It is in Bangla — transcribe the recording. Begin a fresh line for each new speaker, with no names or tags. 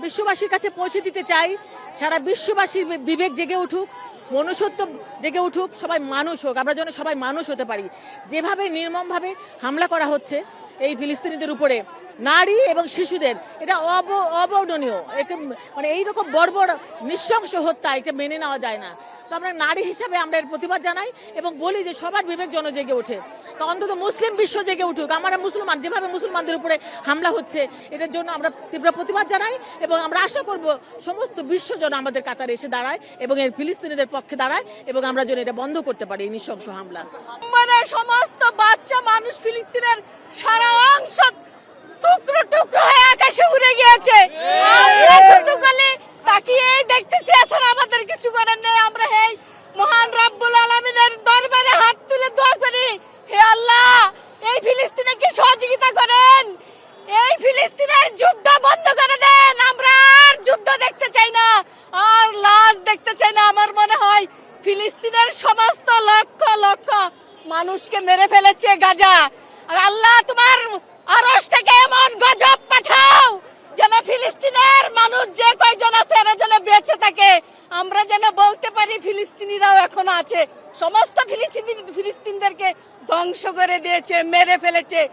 বিশ্ববাসীর কাছে পৌঁছে দিতে চাই, সারা বিশ্ববাসীর বিবেক জেগে উঠুক, মনুষ্যত্ব জেগে উঠুক, সবাই মানুষ হোক, আমরা যেন সবাই মানুষ হতে পারি। যেভাবে নির্মমভাবে হামলা করা হচ্ছে এই ফিলিস্তিনিদের উপরে, নারী এবং শিশুদের, এটা অবর্ণনীয়। একে মানে এইরকম বর্বর নৃশংস হত্যা এটা মেনে নেওয়া যায় না। তো আমরা নারী হিসাবে আমরা এর প্রতিবাদ জানাই এবং বলি যে সবার বিবেক যেন জেগে ওঠে। তো অন্তত মুসলিম বিশ্ব জেগে উঠুক। আমরা মুসলমান, যেভাবে মুসলমানদের উপরে হামলা হচ্ছে এটার জন্য আমরা তীব্র প্রতিবাদ জানাই এবং আমরা আশা করব সমস্ত বিশ্ব যেন আমাদের কাতারে এসে দাঁড়ায় এবং এর ফিলিস্তিনিদের পক্ষে দাঁড়ায় এবং আমরা যেন এটা বন্ধ করতে পারি এই নৃশংস হামলা।
মানে সমস্ত বাচ্চা মানুষ ফিলিস্তিনের সারা অংশ টুকরো টুকরো হয়ে আকাশে উড়ে গিয়েছে। আমরা শুধু খালি তাকিয়ে দেখতেছি, আসলে আমাদের কিছু করার নেই। আমরা এই মহান রাব্বুল আলামিনের দরবারে হাত তুলে দোয়া করি, হে আল্লাহ এই ফিলিস্তিনকে সহযোগিতা করেন, এই ফিলিস্তিনের যুদ্ধ বন্ধ করে দেন। আমরা আর যুদ্ধ দেখতে চাই না, আর লাশ দেখতে চাই না। আমার মনে হয় ফিলিস্তিনের সমস্ত লক্ষ লক্ষ মানুষকে মেরে ফেলেছে গাজা। আর আল্লাহ তোমার আরশ থেকে এমন গজব পাঠাও যেন ফিলিস্তিনের মানুষ যে কয়জন আছে এরা যেন বেঁচে থাকে। আমরা যেন বলতে পারি ফিলিস্তিনিরাও এখনো আছে। সমস্ত ফিলিস্তিনদেরকে ধ্বংস করে দিয়েছে, মেরে ফেলেছে।